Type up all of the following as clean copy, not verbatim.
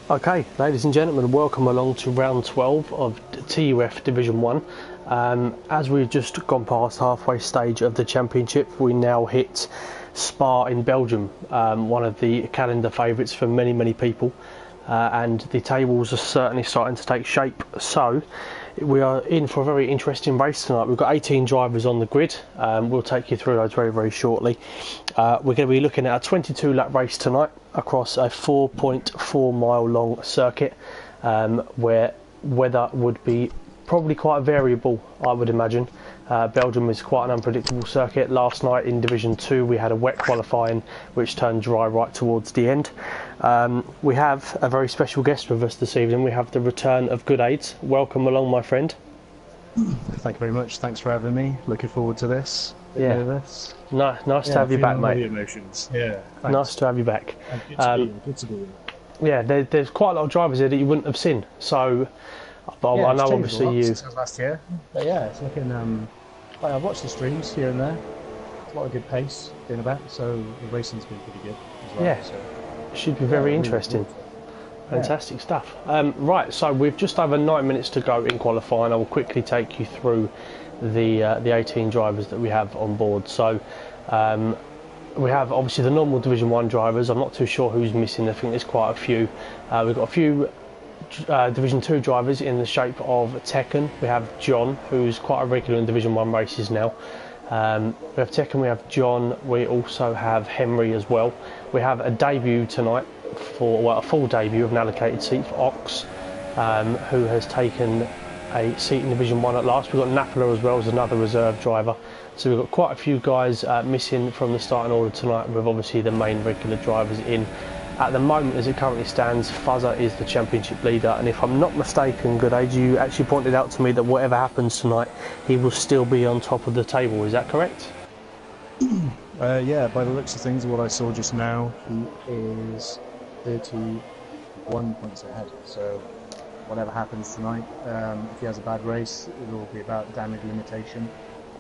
Okay, ladies and gentlemen, welcome along to round 12 of TUF Division 1. As we've just gone past halfway stage of the championship, we now hit Spa in Belgium, one of the calendar favourites for many people, and the tables are certainly starting to take shape. So we are in for a very interesting race tonight. We've got 18 drivers on the grid. We'll take you through those very shortly. We're going to be looking at a 22 lap race tonight across a 4.4 mile long circuit, where weather would be probably quite variable, I would imagine. Belgium is quite an unpredictable circuit. Last night in Division 2 we had a wet qualifying which turned dry right towards the end. We have a very special guest with us this evening. We have the return of Good Aids. Welcome along, my friend. Thank you very much. Thanks for having me. Looking forward to this. Yeah. Nice to have you back, mate. Emotions. Yeah. Thanks. Nice to have you back. Good to be here. Yeah, there's quite a lot of drivers here that you wouldn't have seen. So, I know obviously you. Since last year, but yeah, it's looking. I've watched the streams here and there. It's a lot of good pace being about, so the racing's been pretty good as well. Yeah, so, should be very interesting. Fantastic stuff. Right, so we've just over 9 minutes to go in qualifying. I will quickly take you through the 18 drivers that we have on board. So we have obviously the normal Division 1 drivers. I'm not too sure who's missing. I think there's quite a few. We've got a few Division 2 drivers in the shape of Tekken. We have John, who's quite a regular in Division 1 races now. We have Tekken, we have John, we also have Henry as well. We have a debut tonight, a full debut of an allocated seat for Ox, who has taken a seat in Division 1 at last. We've got Nafla as well as another reserve driver. So we've got quite a few guys missing from the starting order tonight, with obviously the main regular drivers in. At the moment, as it currently stands, Fuzzer is the championship leader, and if I'm not mistaken, Good Age, you actually pointed out to me that whatever happens tonight, he will still be on top of the table. Is that correct? Yeah, by the looks of things, what I saw just now, he is 31 points ahead. So whatever happens tonight, if he has a bad race, it will be about damage limitation.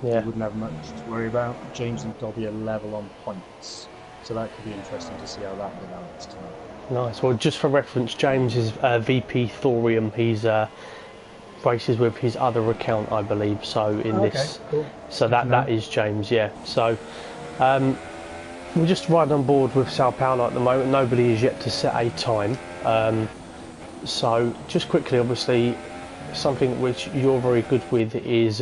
Yeah. He wouldn't have much to worry about. James and Dobby are level on points. So that could be interesting to see how that develops tonight. Nice. Well, just for reference, James is VP Thorium. He's races with his other account, I believe. So in this, cool. So that is James. Yeah. So we're just riding on board with Sao Paulo at the moment. Nobody is yet to set a time. So just quickly, obviously, something which you're very good with is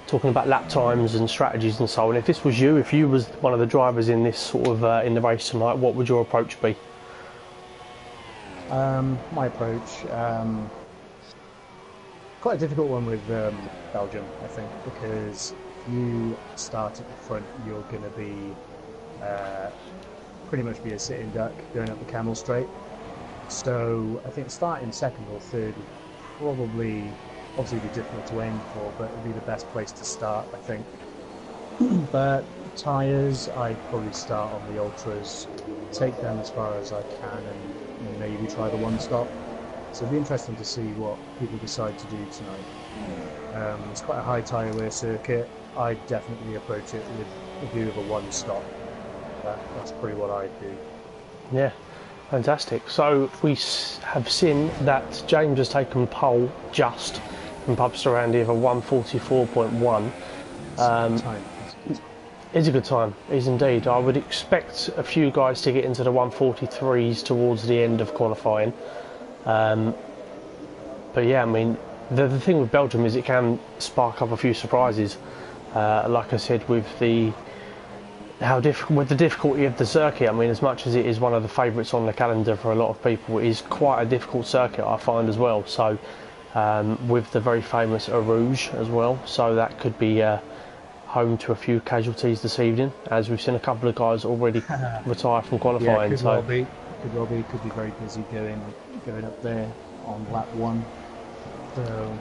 talking about lap times and strategies and so on. If this was you, if you was one of the drivers in this sort of in the race tonight, what would your approach be? My approach, quite a difficult one with Belgium, I think, because you start at the front, you're going to be pretty much be a sitting duck going up the camel straight. So I think starting second or third would probably obviously be difficult to aim for, but it would be the best place to start, I think. But tyres, I'd probably start on the ultras, take them as far as I can, and maybe try the one stop. So it'd be interesting to see what people decide to do tonight. It's quite a high tyre wear circuit. I'd definitely approach it with a view of a one stop. That's pretty what I'd do. Yeah, fantastic. So we have seen that James has taken pole just from pubs around here for 1:44.1. It's a good time, is indeed. I would expect a few guys to get into the 1:43s towards the end of qualifying. But yeah, I mean, the thing with Belgium is it can spark up a few surprises. Like I said, with the difficulty of the circuit, I mean, as much as it is one of the favourites on the calendar for a lot of people, it is quite a difficult circuit, I find, as well. So with the very famous Rouge as well, so that could be home to a few casualties this evening, as we've seen a couple of guys already retire from qualifying. Yeah, could well be very busy going up there on lap one. So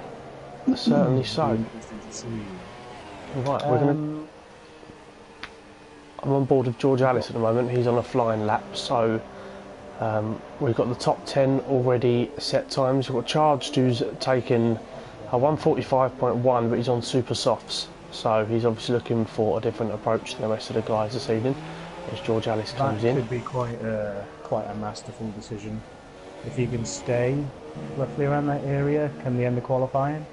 certainly so. Right, I'm on board with George Alice at the moment. He's on a flying lap, so we've got the top 10 already set times. We've got Charged, who's taken a 1:45.1, but he's on super softs, so he's obviously looking for a different approach than the rest of the guys this evening as George Alice comes in. That could be quite a masterful decision. if he can stay roughly around that area come the end of qualifying,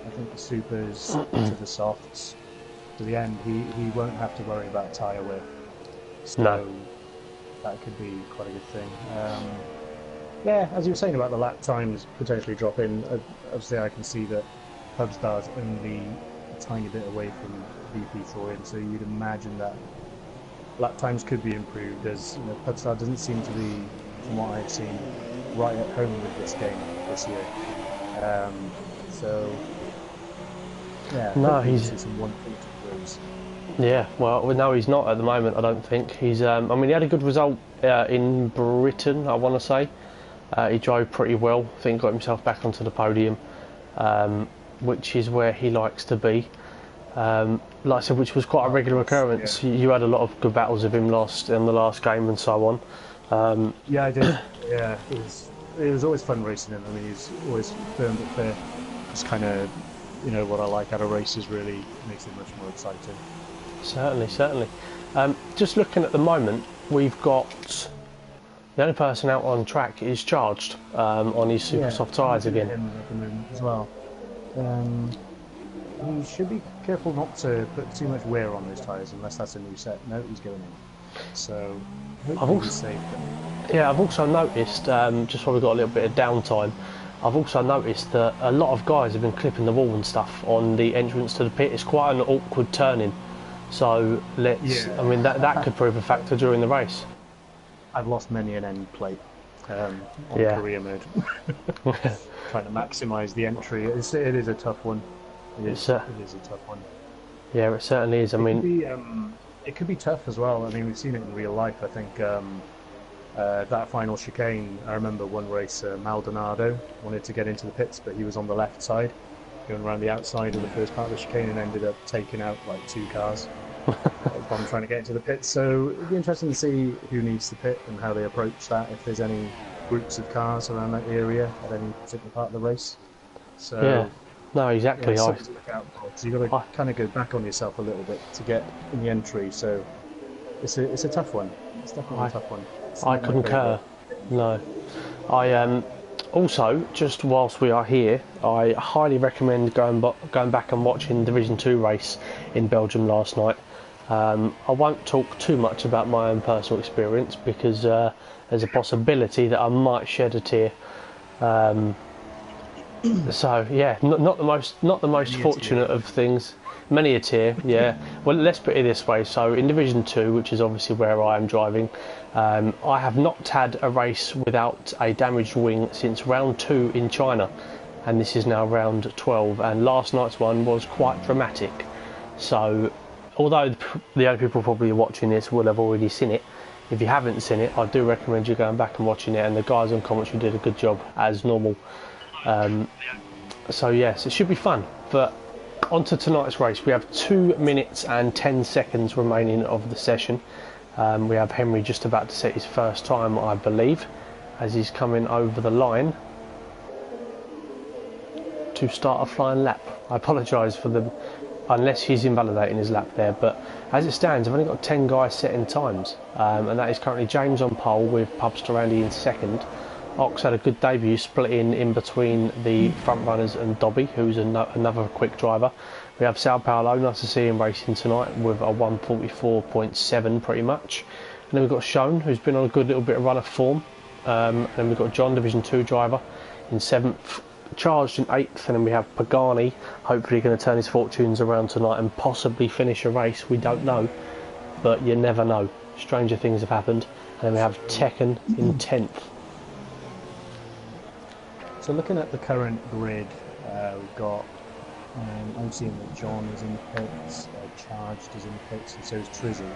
I think the supers to the softs to the end, he won't have to worry about tyre wear. So No. that could be quite a good thing. Yeah, as you were saying about the lap times potentially dropping, obviously I can see that Pubstar's only a tiny bit away from VP Thorium, so you'd imagine that lap times could be improved, as you know, Pubstar doesn't seem to be, from what I've seen, right at home with this game this year. So yeah, No, hopefully we he's see some wonderful improvements. yeah. Well, no, he's not at the moment. I don't think he's. I mean, he had a good result in Britain. I want to say he drove pretty well. I think got himself back onto the podium, which is where he likes to be. Like I said, which was quite a regular occurrence. Yeah. You had a lot of good battles of him in the last game and so on. Yeah, I did. Yeah, it was always fun racing him. I mean, he's always firm but fair. It's kind of, you know, what I like out of races. Really makes it much more exciting. Certainly, certainly. Just looking at the moment, we've got the only person out on track is Charged on his super soft tyres again. Him at the moment as well. He should be careful not to put too much wear on those tyres unless that's a new set. No, he's going in. So hopefully he's safe. Yeah, I've also noticed, just while we've got a little bit of downtime, I've also noticed that a lot of guys have been clipping the wall and stuff on the entrance to the pit. It's quite an awkward turning. So I mean, that could prove a factor during the race. I've lost many an end plate on career mode. Trying to maximise the entry. It is a tough one. It is a tough one. Yeah, it certainly is. I mean, it could be tough as well. I mean, we've seen it in real life. I think that final chicane, I remember one race, Maldonado wanted to get into the pits, but he was on the left side, going around the outside of the first part of the chicane and ended up taking out like 2 cars while trying to get into the pits. So it'd be interesting to see who needs to pit and how they approach that, if there's any groups of cars around that area at any particular part of the race. So yeah, no, exactly. yeah, something to look out for. So you've got to kind of go back on yourself a little bit to get in the entry. So it's a tough one. It's definitely a tough one. I concur. No, I also, just whilst we are here, I highly recommend going back and watching Division 2 race in Belgium last night. I won't talk too much about my own personal experience because there's a possibility that I might shed a tear. So yeah, not the most fortunate of things. Many a tear, yeah. Well, let's put it this way. So in Division 2, which is obviously where I am driving, I have not had a race without a damaged wing since round 2 in China, and this is now round 12. And last night's one was quite dramatic. So, although the only people probably watching this will have already seen it, if you haven't seen it, I do recommend you going back and watching it. And the guys on commentary did a good job as normal. So yes, it should be fun. But on to tonight's race. We have 2 minutes and 10 seconds remaining of the session. We have Henry just about to set his first time, I believe, as he's coming over the line to start a flying lap. I apologise for them, unless he's invalidating his lap there, but as it stands, I've only got 10 guys setting times, and that is currently James on pole with Pubster Andy in second. Ox had a good debut, splitting in between the front runners and Dobby, who's another quick driver. We have Sao Paulo, nice to see him racing tonight with a 1:44.7 pretty much. And then we've got Shone, who's been on a good little bit of run of form. And then we've got John, Division 2 driver, in 7th, Charged in 8th, and then we have Pagani, hopefully going to turn his fortunes around tonight and possibly finish a race. We don't know, but you never know. Stranger things have happened. And then we have Tekken in 10th. So looking at the current grid, we've got, I'm seeing that John is in the pits, Charged is in the pits, and so is Trizzy.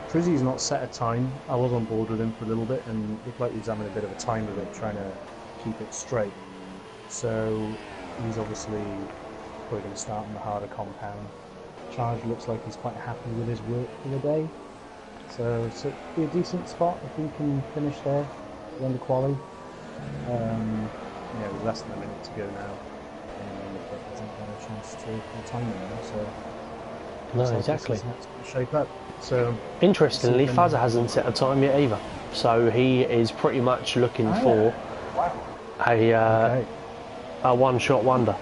Trizzy's not set a time. I was on board with him for a little bit and looked like he was having a bit of a time with it, trying to keep it straight. So he's obviously probably going to start in the harder compound. Charged looks like he's quite happy with his work for the day. So it'd be a decent spot if we can finish there at the end of quali. Yeah, with less than a minute to go now. But hasn't had a chance to full time now, so No, exactly. Shape up. So interestingly, Fuzzer hasn't set a time yet either. So he is pretty much looking for Okay. a one-shot wonder.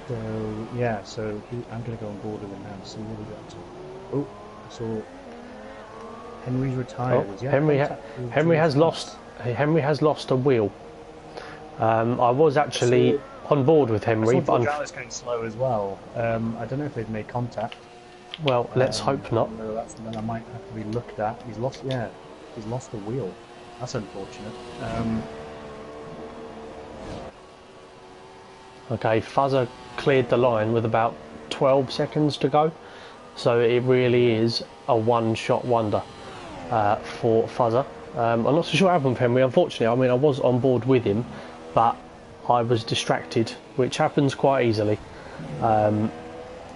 So yeah, so I'm going to go on board with him now. See what we got to. Oh, I saw Henry's retired. Oh, Henry has lost a wheel. I was actually on board with Henry, I saw but George Alice going slow as well. I don't know if they've made contact. well, let's hope not. No, that's something I might have to be looked at. He's lost a wheel. That's unfortunate. Okay, Fuzzer cleared the line with about 12 seconds to go, so it really is a one-shot wonder for Fuzzer. I'm not so sure what happened with Henry, unfortunately. I mean, I was on board with him, but I was distracted, which happens quite easily,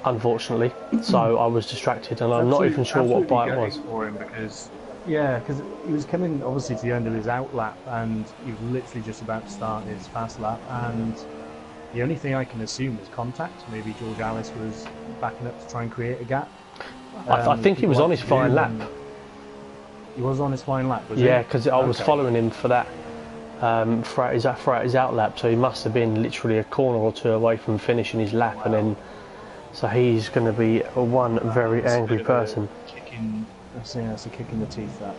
unfortunately. So I was distracted, and I'm not even sure what bike it was. For him because he was coming obviously to the end of his out lap, and he was literally just about to start his fast lap, and the only thing I can assume is contact. Maybe George Alice was backing up to try and create a gap. I think he was on his flying lap. He was on his flying lap, was he? Yeah, because I was following him for that. Throughout his out lap, so he must have been literally a corner or two away from finishing his lap, and then so he's going to be one very angry person. That's a kick in the teeth. That.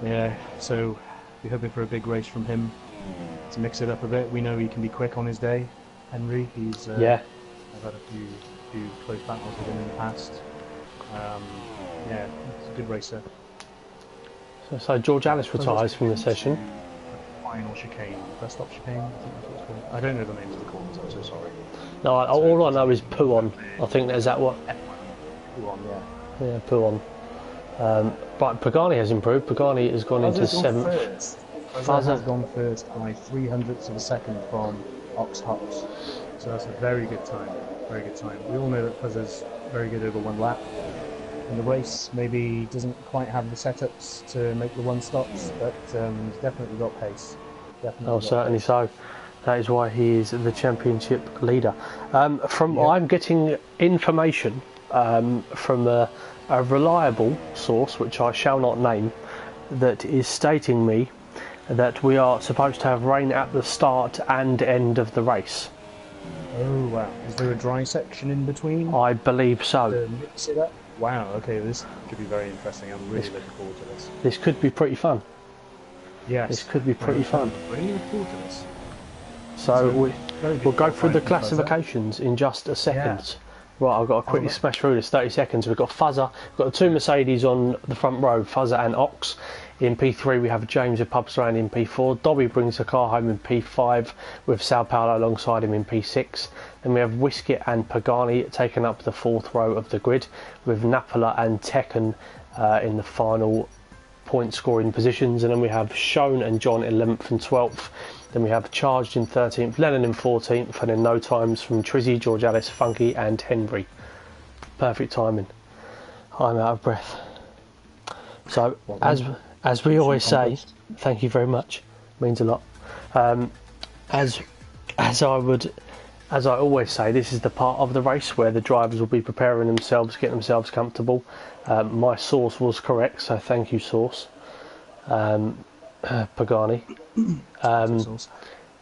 Yeah. So we're hoping for a big race from him to mix it up a bit. We know he can be quick on his day. Henry, he's yeah. I've had a few close battles with him in the past. Yeah, he's a good racer. So George Alice retires from the session. Final chicane, first stop chicane, I think that's what it's called. I don't know the names of the corners, I'm so sorry. No, all I know is Puon. I think there's that what? Puon, yeah. Yeah, Puon. But Pagani has improved. Pagani has gone into 7th. Fuzzer has gone first by 0.03 of a second from Ox Hops. So that's a very good time. Very good time. We all know that Fuzzer's very good over one lap. In the race, maybe doesn't quite have the setups to make the one stops, but he's definitely got pace. Certainly so. That is why he is the championship leader. I'm getting information from a reliable source, which I shall not name, that is stating me that we are supposed to have rain at the start and end of the race. Oh wow! Is there a dry section in between? I believe so. To mix it up? Wow, okay, this could be very interesting. I'm really looking forward to this. This could be pretty fun. Yes. This could be pretty fun. Really looking forward to this. So we'll go through the classifications in just a second. Yeah. Right, I've got to quickly smash through this, 30 seconds. We've got Fuzzer, we've got the two Mercedes on the front row, Fuzzer and Ox. In P3 we have James with Pubstrand in P4, Dobby brings the car home in P5 with Sao Paulo alongside him in P6. Then we have Wiskit and Pagani taking up the fourth row of the grid with Napola and Tekken in the final point scoring positions. And then we have Shone and John 11th and 12th. Then we have Charged in 13th, Lennon in 14th, and then no times from Trizzy, George Alice, Funky and Henry. Perfect timing. I'm out of breath. So as we always say, thank you very much. Means a lot. As I always say, this is the part of the race where the drivers will be preparing themselves, getting themselves comfortable. My source was correct, so thank you, source. Pagani.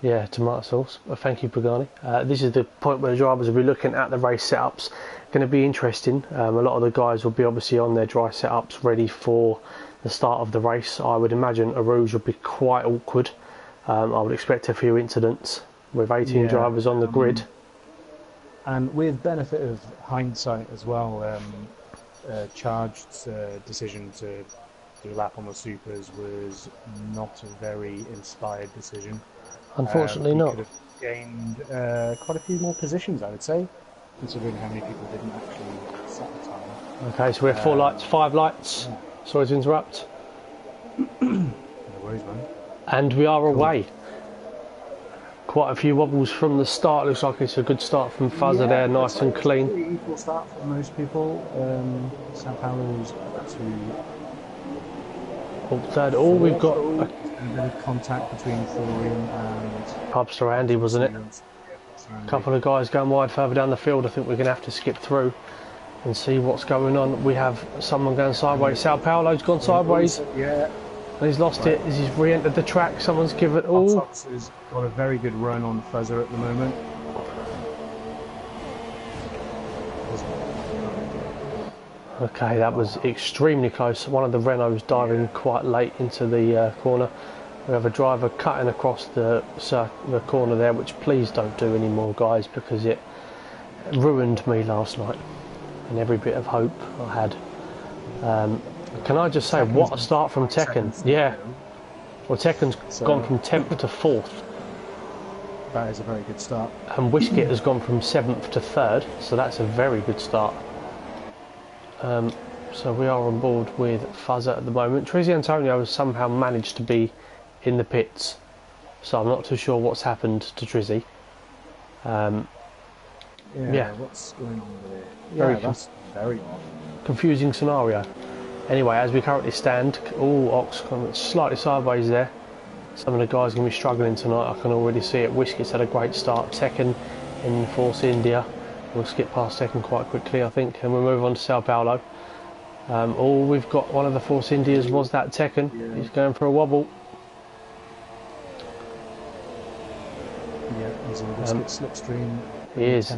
Yeah, tomato sauce. Thank you, Pagani. This is the point where the drivers will be looking at the race setups. Going to be interesting. A lot of the guys will be obviously on their dry setups ready for the start of the race. I would imagine a rouge will be quite awkward. I would expect a few incidents with 18 drivers on the grid. And with benefit of hindsight as well, Charged's decision to do a lap on the supers was not a very inspired decision. Unfortunately not. Could have gained quite a few more positions, I would say, considering how many people didn't actually set the time. Okay, so we have 4 lights, 5 lights. Yeah. Sorry to interrupt. No worries, man. And we are away. Quite a few wobbles from the start. Looks like it's a good start from Fuzzer there, nice and clean. Pretty equal start for most people. Sao Paulo's third. We've got a bit of contact between Thorium and Pubster Andy, wasn't it? A couple of guys going wide further down the field. I think we're going to have to skip through and see what's going on. We have someone going sideways. Sao Paulo's gone sideways. Yeah. And he's lost it as he's re-entered the track. Someone's given... Oh, Fox has got a very good run on Fuzzer at the moment. okay, that was extremely close. One of the Renaults diving quite late into the corner. We have a driver cutting across the corner there, which please don't do anymore, guys, because it ruined me last night and every bit of hope I had. Can I just say, what a start from Tekken. Yeah. Well, Tekken's gone from 10th to 4th. That is a very good start. And Whisket has gone from 7th to 3rd, so that's a very good start. So we are on board with Fuzzer at the moment. Trizzy Antonio has somehow managed to be in the pits, so I'm not too sure what's happened to Trizzy. Yeah, what's going on there? Yeah, that's very odd. Confusing scenario. Anyway, as we currently stand, Ox coming slightly sideways there. Some of the guys are going to be struggling tonight, I can already see it. Whisket's had a great start. Tekken in Force India. We'll skip past Tekken quite quickly, I think, and we'll move on to Sao Paulo. We've got one of the Force Indias, was that Tekken. Yeah. He's going for a wobble. Yeah, he's in a slipstream. He is.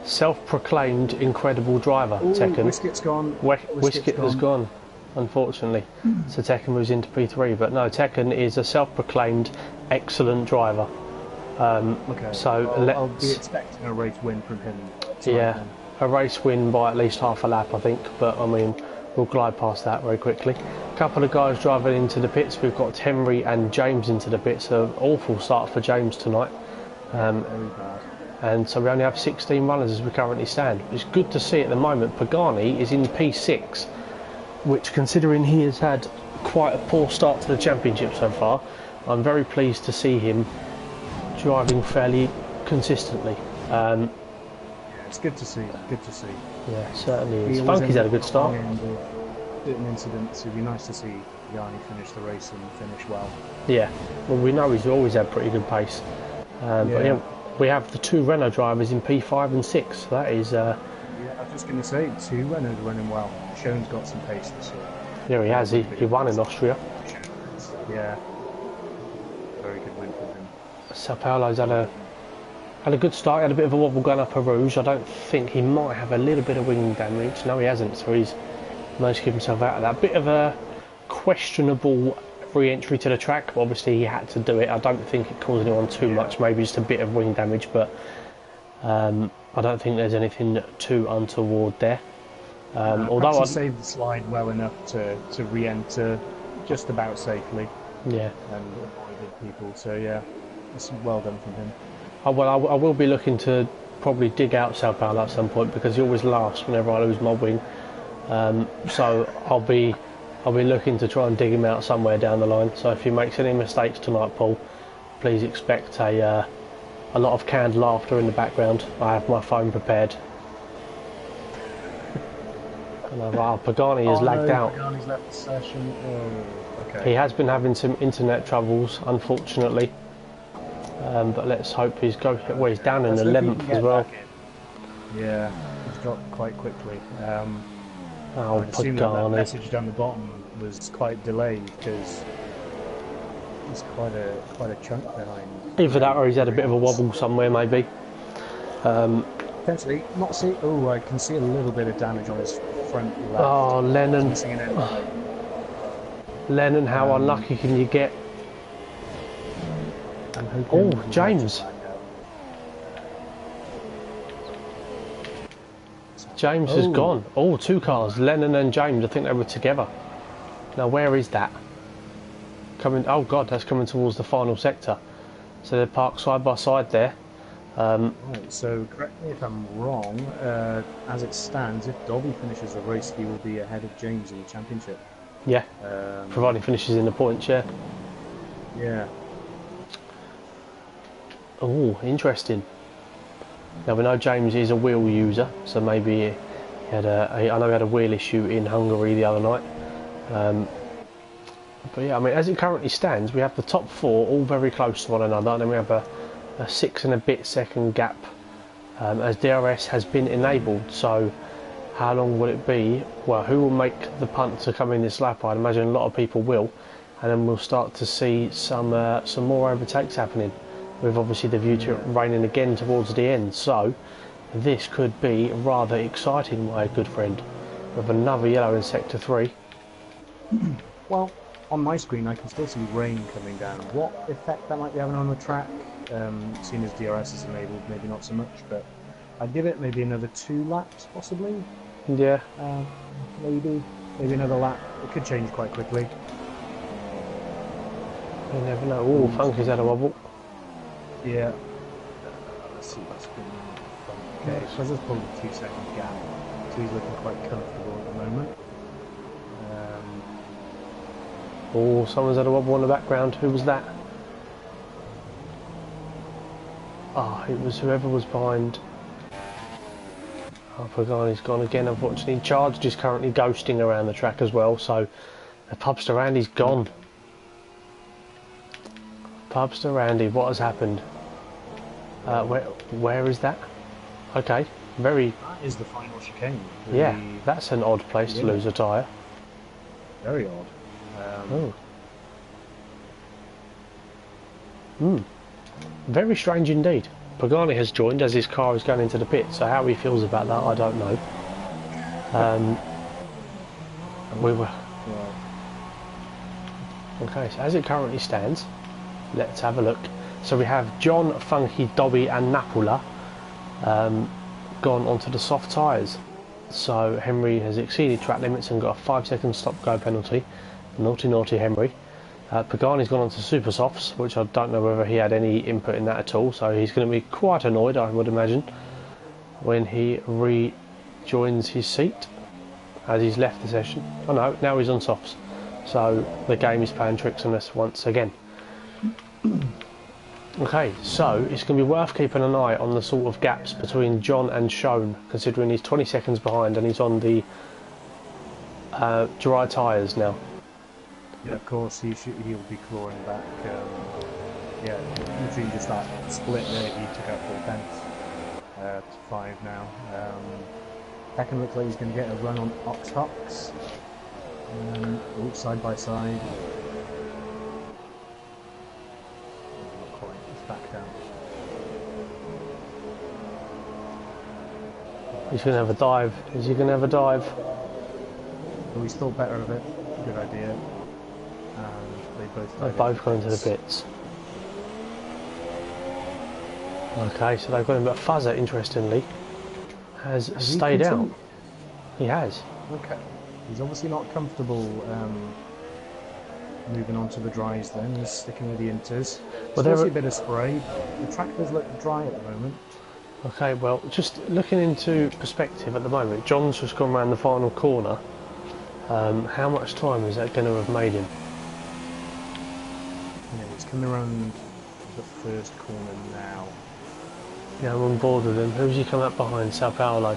Self-proclaimed incredible driver, Tekken. Whisket's gone. Whisket has gone, unfortunately. So Tekken moves into P3, but no, Tekken is a self-proclaimed excellent driver. Okay. So I'll be expecting a race win from him. Yeah, then. A race win by at least half a lap, I think. But I mean, we'll glide past that very quickly. A couple of guys driving into the pits. We've got Henry and James into the pits. An awful start for James tonight. Very bad. And so we only have 16 runners as we currently stand. It's good to see at the moment Pagani is in P6, which, considering he has had quite a poor start to the championship so far, I'm very pleased to see him driving fairly consistently. Yeah, it's good to see. Good to see. Yeah, certainly is. Funky's had a good start. Bit an incident. It'd be nice to see Yanni finish the race and finish well. Yeah, well, we know he's always had pretty good pace. But yeah, we have the two Renault drivers in P5 and 6. So that is. Yeah, I was just going to say, two Renault running well. Schoen's got some pace this year. Yeah, he has. He won in Austria. Yeah. Very good win for him. Sao Paulo's had a good start. He had a bit of a wobble going up a Rouge. I don't think he might have a little bit of wing damage. No, he hasn't. So he's managed to keep himself out of that. Bit of a questionable re-entry to the track, but obviously he had to do it. I don't think it caused anyone too much, maybe just a bit of wing damage, but I don't think there's anything too untoward there. Although he saved the slide well enough to re-enter just about safely. Yeah. And avoided people, so yeah, it's well done from him. Well, I will be looking to probably dig out Sao Paulo at some point, because he always laughs whenever I lose my wing. So I'll be looking to try and dig him out somewhere down the line. So if he makes any mistakes tonight, Paul, please expect a lot of canned laughter in the background. I have my phone prepared. And Pagani is lagged out. Pagani's left the session. Oh, okay. He has been having some internet troubles, unfortunately. But let's hope he's down in 11th as well. Yeah, he's dropped quite quickly. Oh, I assume that message Pagani. down the bottom was quite delayed, because he's quite a chunk behind. Either that or he's had a bit of a wobble somewhere, maybe. Potentially. Not see. Oh, I can see a little bit of damage on his front left. Oh, Lennon. Lennon, how unlucky can you get? Oh, James. James has gone. Oh, two cars, Lennon and James. I think they were together. Now, where is that? Coming. Oh God, that's coming towards the final sector. So they're parked side by side there. Right, so correct me if I'm wrong. As it stands, if Dobby finishes the race, he will be ahead of James in the championship. Yeah. Providing he finishes in the points, yeah. Yeah. Oh, interesting. Now we know James is a wheel user, so maybe he had I know he had a wheel issue in Hungary the other night. But yeah, I mean, as it currently stands, we have the top four all very close to one another, and then we have a 6 and a bit second gap as DRS has been enabled. So how long will it be? Well, who will make the punt to come in this lap? I'd imagine a lot of people will. and then we'll start to see some more overtakes happening, with obviously the view to it raining again towards the end. So this could be rather exciting, my good friend, with another yellow in sector 3. Well, on my screen I can still see rain coming down. What effect that might be having on the track, seeing as DRS is enabled, maybe not so much, but I'd give it maybe another 2 laps, possibly. Yeah. Maybe another lap. It could change quite quickly. You never know. Oh, Funky's had a wobble. Yeah. Let's see what's going on. Okay, so there's probably a 2-second gap, so he's looking quite comfortable at the moment. Oh, someone's had a wobble in the background. Who was that? Ah, it was whoever was behind. Oh, Pagani's gone again, unfortunately. Charged is currently ghosting around the track as well, so the Pubster Randy's gone. Pubster Randy, what has happened? Where is that? Okay, very... That is the final chicane. Yeah, that's an odd place to lose a tyre. Very odd. Very strange indeed. Pagani has joined as his car is going into the pit, so how he feels about that, I don't know. Okay, so as it currently stands, let's have a look. So we have John, Funky, Dobby and Napula gone onto the soft tyres. So Henry has exceeded track limits and got a 5-second stop-go penalty. Naughty, naughty Henry. Pagani's gone on to super softs, which I don't know whether he had any input in that at all, so he's going to be quite annoyed, I would imagine, when he rejoins his seat as he's left the session. Oh no, now he's on softs, so the game is playing tricks on us once again. Okay, so it's going to be worth keeping an eye on the sort of gaps between John and Shone, considering he's 20 seconds behind and he's on the dry tyres now. Yeah, of course, he'll be clawing back. Yeah, literally just that split there, he took out 4 tenths to 5 now. Tekken looks like he's going to get a run on Ox Hux. Side by side. Not quite, it's back down. He's going to have a dive. Is he going to have a dive? But he's thought better of it. Good idea. They've both gone into the pits. Okay, so they've got him, but Fuzzer, interestingly, has stayed out. He has. Okay. He's obviously not comfortable moving on to the dries then. He's sticking with the inters. Well, there's a bit of spray. The track does look dry at the moment. Okay, well, just looking into perspective at the moment, John's just gone around the final corner. How much time is that going to have made him? Yeah, he's coming around the first corner now. Yeah, I'm on board with him. Who's he come up behind? Sao Paulo.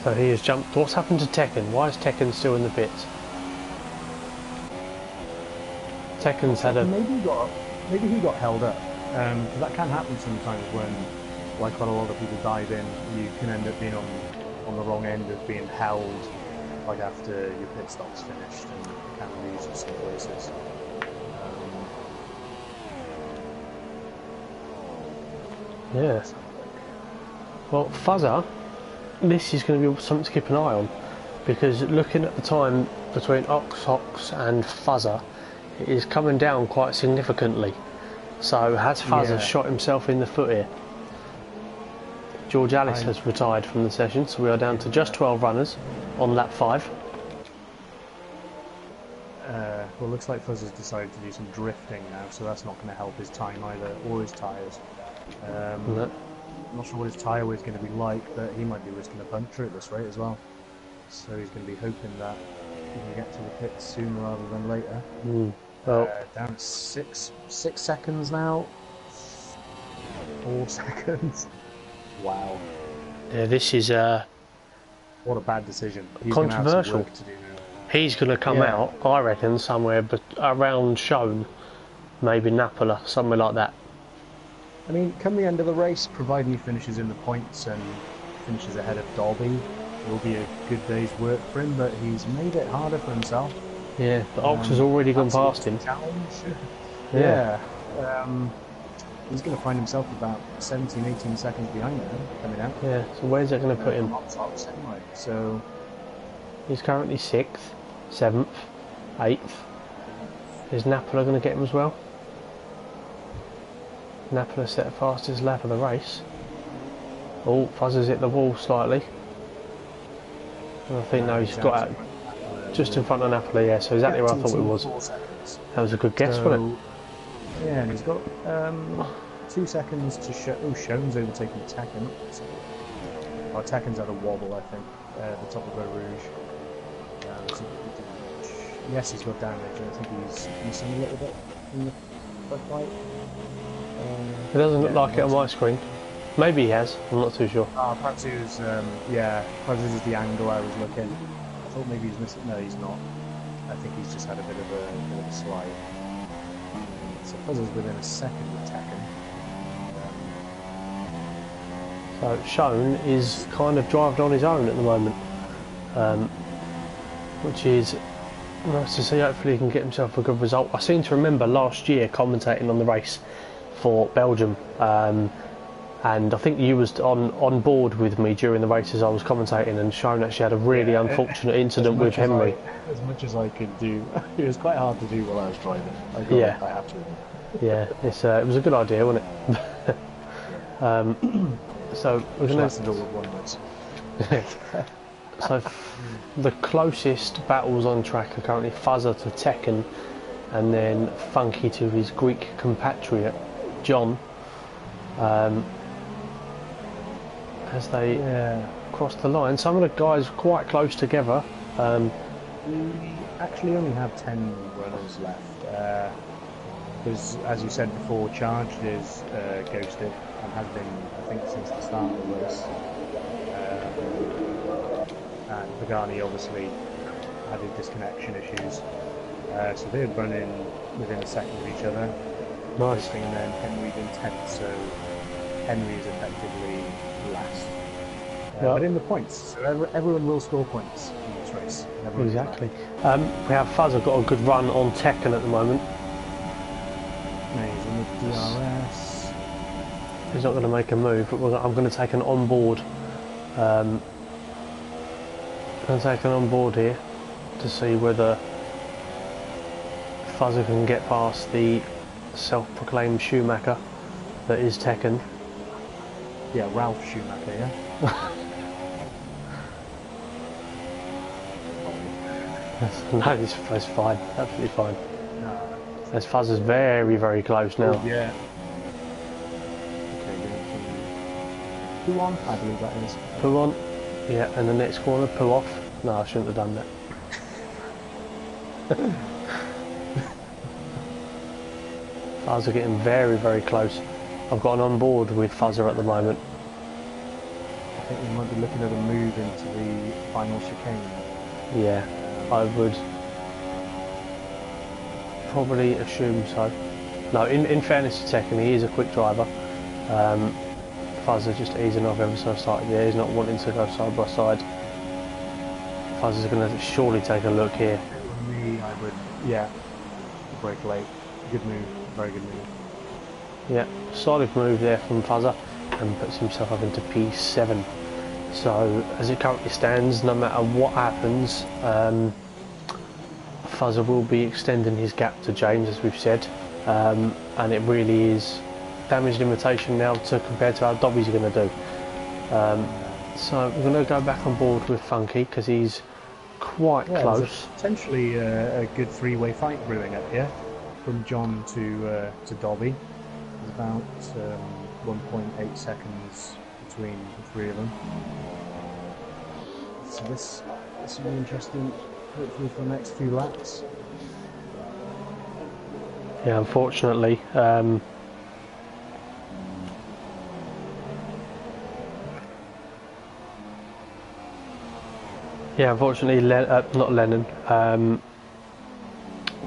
So he has jumped. What's happened to Tekken? Why is Tekken still in the pits? Tekken's had a... Maybe he got held up. Because that can happen sometimes when, like when a lot of people dive in, you can end up being on the wrong end of being held, like after your pit stop's finished, and you can lose in some places. Yeah. Well, Fuzzer, this is going to be something to keep an eye on, because looking at the time between Ox and Fuzzer, it is coming down quite significantly. So has Fuzzer shot himself in the foot here? George Alice has retired from the session, so we are down to just 12 runners on lap 5. Well, it looks like Fuzzer's decided to do some drifting now, so that's not going to help his time either, or his tyres. I'm not sure what his tyre weigh is going to be like, but he might be risking a puncture at this rate as well. So he's going to be hoping that he can get to the pits sooner rather than later. Well, down to 6 seconds now. 4 seconds. Wow. Yeah, this is what a bad decision. He's controversial. Gonna have some work to do now. He's going to come out, I reckon, somewhere around Shone, maybe Napoli, somewhere like that. I mean, come the end of the race, providing he finishes in the points and finishes ahead of Dobby, it will be a good day's work for him, but he's made it harder for himself. Yeah, the Ox has already gone past him. Challenge. Yeah. He's going to find himself about 17, 18 seconds behind now, coming out. Yeah, so where's that going to put him? Ox anyway, so... He's currently 6th, 7th, 8th. Is Napola going to get him as well? Napola set the fastest lap of the race. Oh, Fuzzer's hit the wall slightly. And I think now he's got out just in front of Napoli, yeah, so exactly where I thought it was. That was a good guess, wasn't it? Yeah, and he's got 2 seconds to show. Oh, Schoen's overtaking Tekken. So, oh, Tekken's had a wobble, I think, at the top of Eau Rouge. Yes, he's got damage. I think he's missing a little bit in the front light. It doesn't look like it on my screen. Maybe he has, I'm not too sure. Perhaps he was, perhaps this is the angle I was looking. I thought maybe he's missing. No, he's not. I think he's just had a bit of a slide. So Fuzzer's within a second of Tekken. So Schoen is kind of driving on his own at the moment, which is nice to see. Hopefully he can get himself a good result. I seem to remember last year commentating on the race for Belgium, and I think you was on board with me during the races I was commentating, and Schoen actually had a really unfortunate incident with Henry. As much as I could do, it was quite hard to do while I was driving. I have to. Yeah, it was a good idea, wasn't it? So we're going to. So the closest battles on track are currently Fuzzer to Tekken, and then Funky to his Greek compatriot John. As they cross the line, some of the guys quite close together. We actually only have 10 runners left. Because, as you said before, Charged is ghosted and has been, I think, since the start of the race. And Pagani obviously had his disconnection issues. So they're running within a second of each other. Nice. And then Henry's in 10th, so Henry is effectively last. But in the points, so everyone will score points in this race. Exactly. We have Fuzzer got a good run on Tekken at the moment. He's in the DRS. He's not going to make a move, but I'm going to take an on-board. I'm going to take an on-board here to see whether Fuzzer can get past the self-proclaimed Schumacher that is Tekken. Yeah, Ralph Schumacher, yeah? No, it's fine, absolutely fine. As Fuzzer's very, very close now. Oh, yeah. Okay, Poo on, I believe that is. Poo on, yeah, and the next corner, poo off. No, I shouldn't have done that. Fuzzer getting very, very close. I've got an on board with Fuzzer at the moment. I think we might be looking at a move into the final chicane. Yeah, I would probably assume so. No, in fairness to Tekken, he is a quick driver. Fuzzer's just easing off ever so slightly. Yeah, he's not wanting to go side by side. Fuzzer's going to surely take a look here. Me, I would, break late. Good move, very good move. Yeah, solid move there from Fuzzer, and puts himself up into P7. So, as it currently stands, no matter what happens, Fuzzer will be extending his gap to James, as we've said, and it really is damage limitation now to compared to how Dobby's going to do. So we're going to go back on board with Funky because he's quite close. Potentially a good three-way fight brewing up here, from John to Dobby. There's about 1.8 seconds between the three of them. So this will be interesting, hopefully for the next few laps. Yeah, unfortunately. Unfortunately, not Lennon.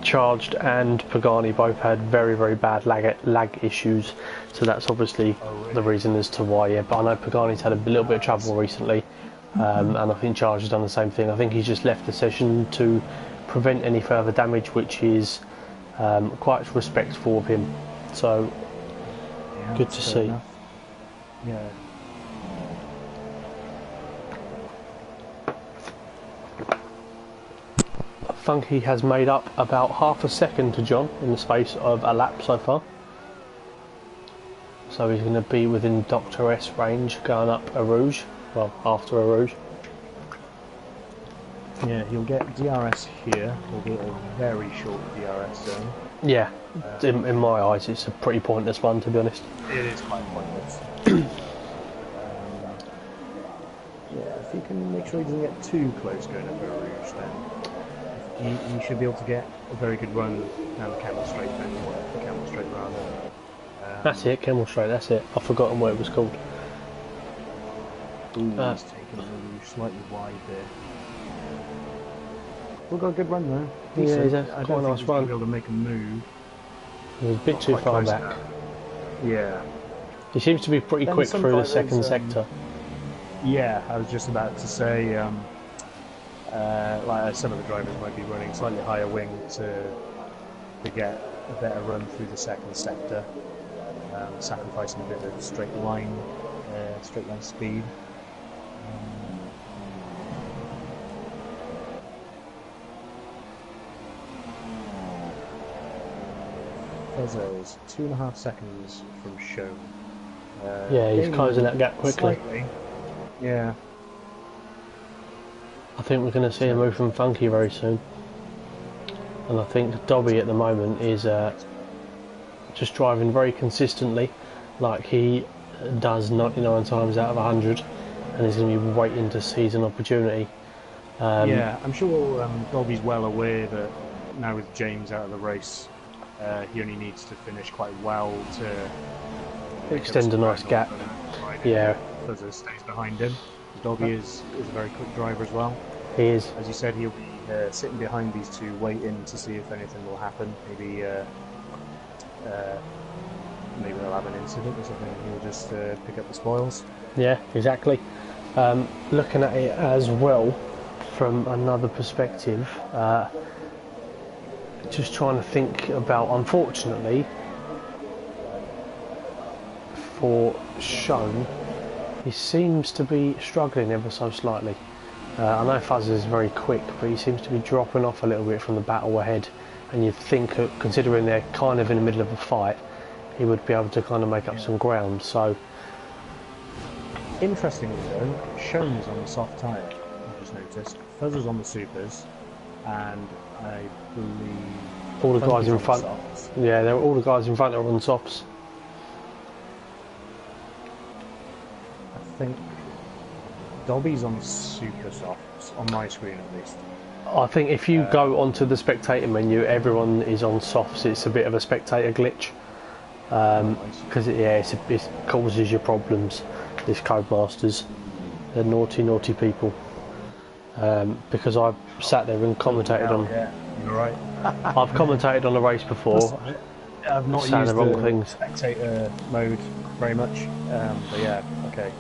Charged and Pagani both had very, very bad lag issues, so that's obviously the reason as to why. Yeah, but I know Pagani's had a little bit of trouble recently, and I think Charged has done the same thing. I think he's just left the session to prevent any further damage, which is quite respectful of him. So Yeah, good to fair see. enough. Yeah. Funky has made up about half a second to John in the space of a lap so far. So he's going to be within Dr. S range going up a Rouge, well, after a Rouge. Yeah, he'll get DRS here. He'll get a very short DRS zone. Yeah, in my eyes it's a pretty pointless one, to be honest. It is quite pointless. Yeah, if he can make sure he doesn't get too close going up a Rouge, then he should be able to get a very good run down the Camel Straight, then, or the Camel Straight rather. That's it, Camel Straight, that's it. I've forgotten what it was called. Ooh, he's taken the Rouge slightly wide there. Still got a good run though. Yeah, he's had I quite a don't nice think he's run. going to be able to make a move. He was a bit too Quite far close back. now. Yeah. He seems to be pretty Then quick some through the drivers, second sector. Yeah, I was just about to say, like some of the drivers might be running slightly higher wing to get a better run through the second sector, sacrificing a bit of straight line speed. Fezzo is 2.5 seconds from shown. Yeah, he's gaining closing that gap quickly. slightly. Yeah. I think we're going to see a move from Funky very soon. And I think Dobby at the moment is just driving very consistently, like he does 99 times out of 100, and he's going to be waiting to seize an opportunity. Yeah, I'm sure Dobby's well aware that now with James out of the race, he only needs to finish quite well to Extend a nice gap. Yeah, Fuzzer stays behind him. Dobby is a very quick driver as well. he is. As you said, he'll be sitting behind these two, waiting to see if anything will happen. Maybe maybe they'll have an incident or something, and he'll just pick up the spoils. Yeah, exactly. Looking at it as well from another perspective, just trying to think about, unfortunately, for Shown, he seems to be struggling ever so slightly. I know Fuzz is very quick, but he seems to be dropping off a little bit from the battle ahead, and you'd think, considering they're kind of in the middle of a fight, he would be able to kind of make up some ground. So, interestingly though, Shown is on the soft tyre, I just noticed. Fuzz is on the supers, and I believe all the guys Funky's in on the front, softs. yeah, they're all the guys in front are on softs. I think Dobby's on super softs, on my screen at least. I think if you go onto the spectator menu, everyone is on softs. It's a bit of a spectator glitch because it causes you problems. This Codemasters, they're naughty, naughty people. Because I've sat there and commentated on. Yeah, you're right. I've commentated on a race before. I've not saying used the wrong the things. spectator mode very much, but yeah, okay.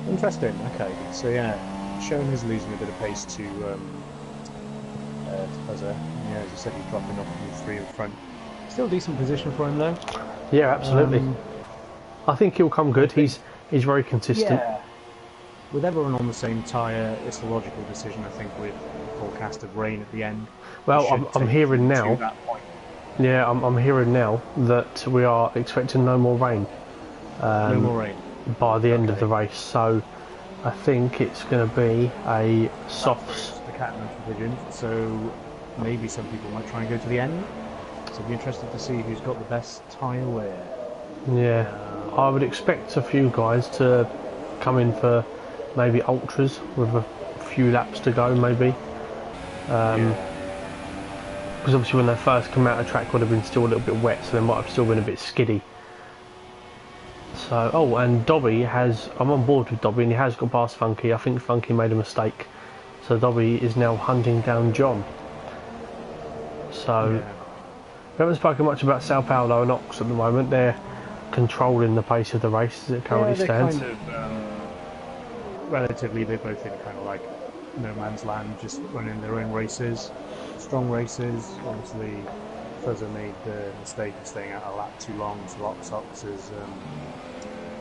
Interesting. Okay, so yeah, Shown is losing a bit of pace to Fuzzer. Yeah, as you said, he's dropping off from the three in front. Still a decent position for him though. Yeah, absolutely. I think he'll come good. He's very consistent. Yeah. With everyone on the same tyre, it's a logical decision, I think, with the forecast of rain at the end. Well, I'm hearing now. To that point. Yeah, I'm hearing now that we are expecting no more rain. No more rain. By the end of the race, so I think it's going to be a softs. The cat and the pigeon, so maybe some people might try and go to the end. So it'd be interested to see who's got the best tyre wear. Yeah, I would expect a few guys to come in for maybe ultras with a few laps to go, maybe. Because obviously when they first come out, the track would have been still a little bit wet, so they might have still been a bit skiddy. So, oh, and Dobby I'm on board with Dobby, and he has got past Funky. I think Funky made a mistake. So Dobby is now hunting down John. So, we haven't spoken much about Sao Paulo and Ox at the moment. They're controlling the pace of the race as it currently stands. Kind of, relatively, they're both in kind of like no man's land, just running their own races, strong races. Obviously, Fuzzer made the mistake of staying out a lap too long, so Oxox has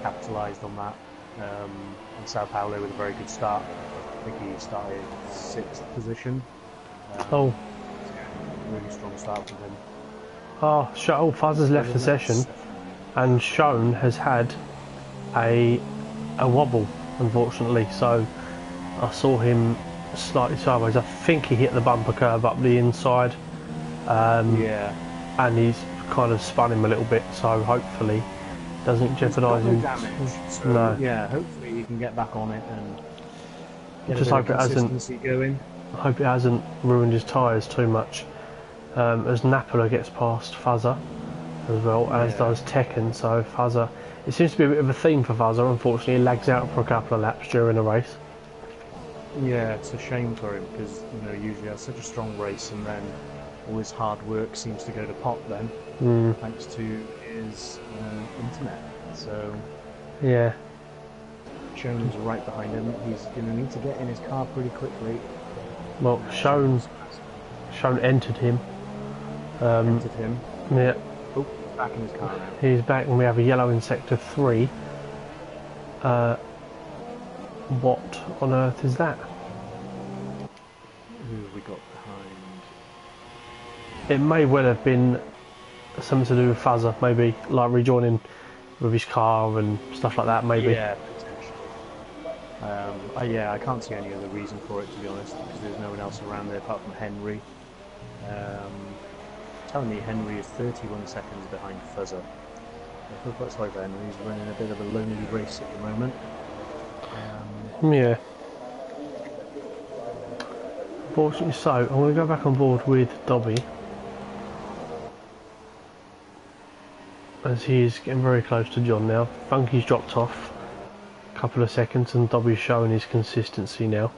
capitalised on that. And Sao Paulo with a very good start. I think he started 6th position. Oh. Really strong start from him. Oh, Fuzzer's left the session, and Shone has had a wobble, unfortunately. So I saw him slightly sideways. I think he hit the bumper curb up the inside. Yeah. And he's kind of spun him a little bit. So hopefully doesn't jeopardise him. Damage, so no. Yeah, hopefully he can get back on it and get Just a bit hope of consistency going. I hope it hasn't ruined his tyres too much. As Napola gets past Fuzzer as well, as does Tekken. So Fuzzer, it seems to be a bit of a theme for Fuzzer. Unfortunately, he lags out for a couple of laps during a race. Yeah, it's a shame for him because usually has such a strong race, and then all his hard work seems to go to pot then, thanks to his internet. So yeah, Shone's right behind him. He's going to need to get in his car pretty quickly. Well, Shone entered him. Entered him. Yeah. Oh, back in his car now. He's back, and we have a yellow in sector 3. What on earth is that? Who have we got behind? It may well have been something to do with Fuzzer, maybe like rejoining with his car and stuff like that. Maybe. Yeah, potentially. Yeah, I can't see any other reason for it, to be honest, because there's no one else around there apart from Henry. Telling me Henry is 31 seconds behind Fuzzer. I feel quite sorry for Henry. He's running a bit of a lonely race at the moment. Yeah. Unfortunately so. I'm going to go back on board with Dobby, as he is getting very close to John now. Funky's dropped off a couple of seconds, and Dobby's showing his consistency now.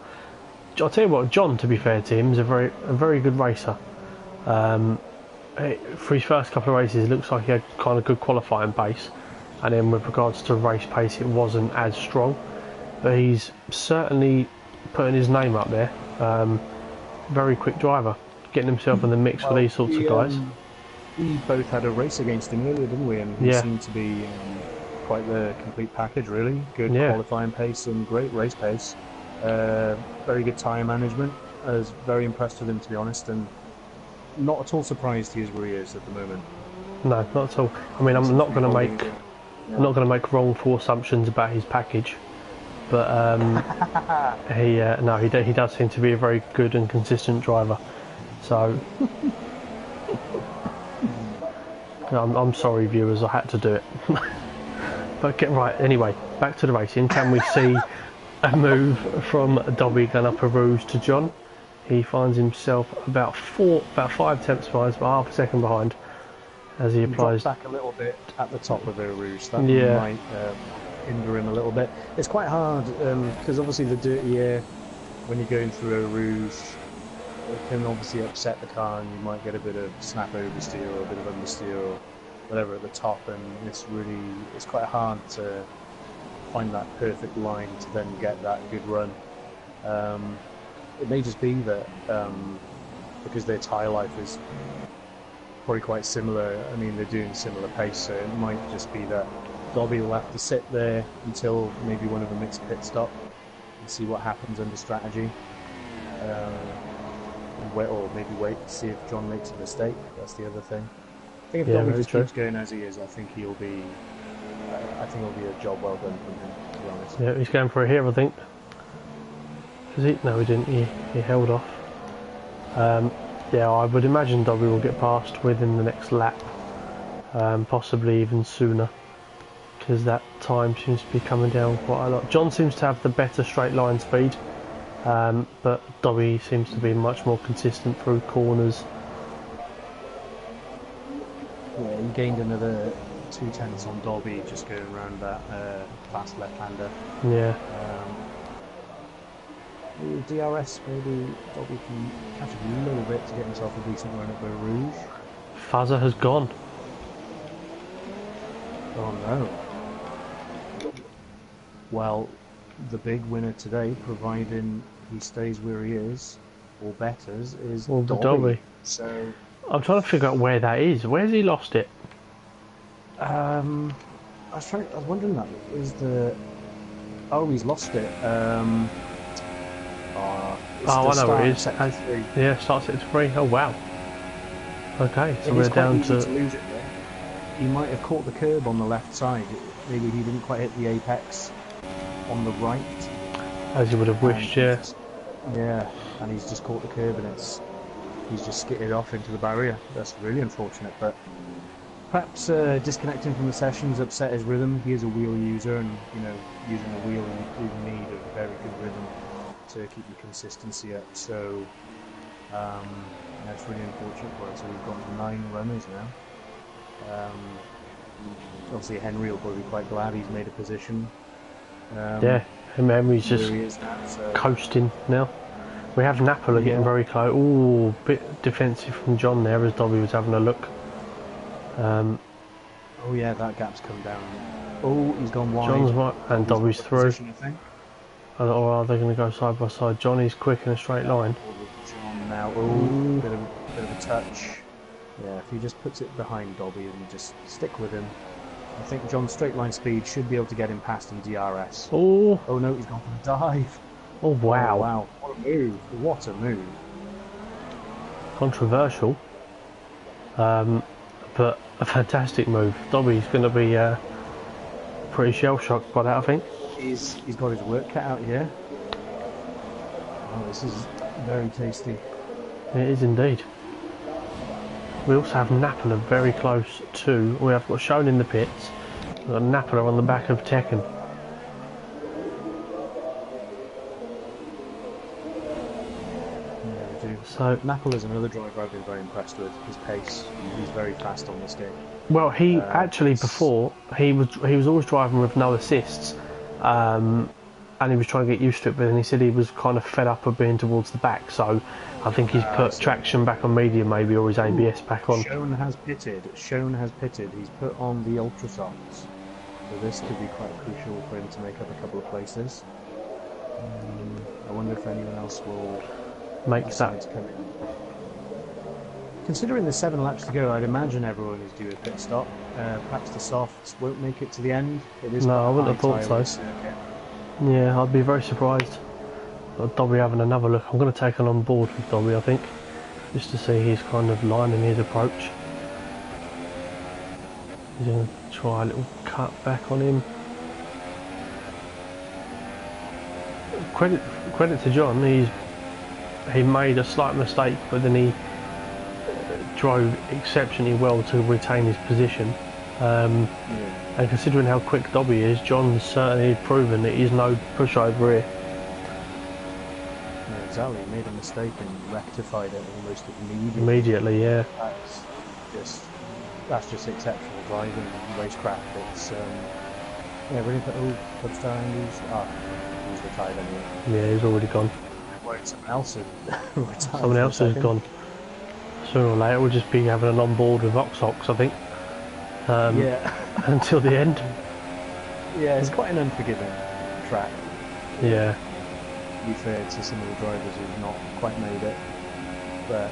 I'll tell you what, John, to be fair to him, is a very good racer. For his first couple of races, it looks like he had kind of good qualifying pace, and then with regards to race pace, it wasn't as strong. But he's certainly putting his name up there. Very quick driver, getting himself in the mix with these sorts of guys. We both had a race against him earlier, didn't we? And he seemed to be quite the complete package, really. Good qualifying pace and great race pace. Very good tyre management. I was very impressed with him, to be honest, and not at all surprised he is where he is at the moment. No, not at all. I mean, I'm not going to make wrongful assumptions about his package, but he does seem to be a very good and consistent driver. So I'm sorry, viewers, I had to do it. But get right. Anyway, back to the racing. Can we see a move from Dobby going up a rouge to John? He finds himself about 5 tenths behind, about half a second behind, as he applies. Drops back a little bit at the top of the rouge. That might hinder him a little bit. It's quite hard because obviously the dirty air, when you're going through a rouge, it can obviously upset the car, and you might get a bit of snap oversteer or a bit of understeer or whatever at the top, and it's quite hard to find that perfect line to then get that good run. It may just be that because their tyre life is probably quite similar. I mean, they're doing similar pace, so it might just be that Dobby will have to sit there until maybe one of them makes a pit stop and see what happens under strategy. Or maybe wait to see if John makes a mistake. That's the other thing. I think if Dobby just keeps going as he is, I think it'll be a job well done from him, to be honest. Yeah, he's going for a hit, I think. Is he? No, he didn't. He held off. Yeah, I would imagine Dobby will get past within the next lap, possibly even sooner, because that time seems to be coming down quite a lot. John seems to have the better straight line speed, but Dobby seems to be much more consistent through corners. Yeah, he gained another 2 tenths on Dobby just going around that fast left-hander. Yeah. DRS, maybe Dobby can catch a little bit to get himself a decent run at the rouge. Fuzzer has gone. Oh no. Well, the big winner today, providing he stays where he is, or betters, is Well, the Dobby. Dobby. So, I'm trying to figure out where that is. Where's he lost it? I was wondering that is the. Oh, he's lost it. It's Oh, the I know where it start is. of sector 3. Yeah, starts at 3. Oh, wow. Okay, so It we're is quite down easy to... to lose it there. He might have caught the curb on the left side. Maybe he didn't quite hit the apex on the right. As you would have wished, yeah. Yeah, and he's just caught the curb and he's just skidded off into the barrier. That's really unfortunate, but perhaps disconnecting from the sessions upset his rhythm. He is a wheel user, and using a wheel you do need a very good rhythm to keep your consistency up. So that's really unfortunate for us. So we've got 9 runners now. Obviously Henry will probably be quite glad he's made a position. Yeah, and Henry's just Where he is now, so. coasting now. We have Napola getting very close. Ooh, bit defensive from John there as Dobby was having a look. Oh yeah, that gap's come down. Oh, he's gone wide. John's right, and Dobby's through. Position, I think. Or are they going to go side by side? Johnny's quick in a straight line. John now. Oh, bit of a touch. Yeah, if he just puts it behind Dobby and just stick with him, I think John's straight line speed should be able to get him past in DRS. Oh no, he's gone for the dive. Oh wow! Oh, wow! What a move! What a move! Controversial, but a fantastic move. Dobby's going to be pretty shell shocked by that, I think. He's got his work cut out here. Oh, this is very tasty. It is indeed. We also have Napola very close to. We have got shown in the pits. We've got Napola on the back of Tekken. So Napola's another driver I've been very impressed with. His pace, he's very fast on this game. Well, he actually before he was always driving with no assists, and he was trying to get used to it. But then he said he was kind of fed up of being towards the back. So I think he's put traction back on medium, maybe, or his ABS back on. Shone has pitted. He's put on the ultra softs. So this could be quite crucial for him to make up a couple of places. I wonder if anyone else will. Makes that. Considering there's 7 laps to go, I'd imagine everyone is due a pit stop. Perhaps the softs won't make it to the end. It is no, I wouldn't have thought so. Yeah, I'd be very surprised. Got Dobby having another look. I'm going to take on board with Dobby, I think, just to see his kind of line and his approach. He's going to try a little cut back on him. Credit to John. He made a slight mistake, but then he drove exceptionally well to retain his position. And considering how quick Dobby is, John's certainly proven that he's no pushover here. Yeah, exactly. He made a mistake and rectified it almost immediately. Immediately, yeah. That's just exceptional driving in racecraft. It's really put Clubstar Andy's. He's retired anyway. Yeah, he's already gone. Someone else has gone. Sooner or later we'll just be having an on board with Oxox, I think. Until the end. Yeah, it's quite an unforgiving track. Yeah. To be fair to some of the drivers who've not quite made it. But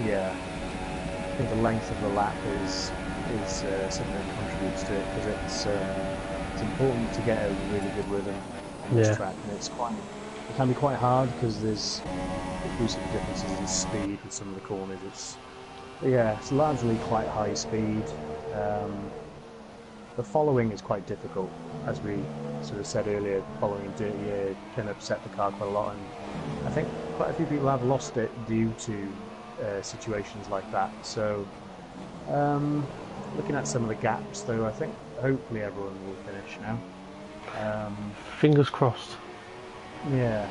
yeah, I think the length of the lap is something that contributes to it, because it's important to get a really good rhythm on this track, and it can be quite hard because there's inclusive differences in speed with some of the corners. It's largely quite high speed. The following is quite difficult, as we sort of said earlier. Following dirty air can upset the car quite a lot, and I think quite a few people have lost it due to situations like that. So looking at some of the gaps, though, I think hopefully everyone will finish now. Fingers crossed. Yeah,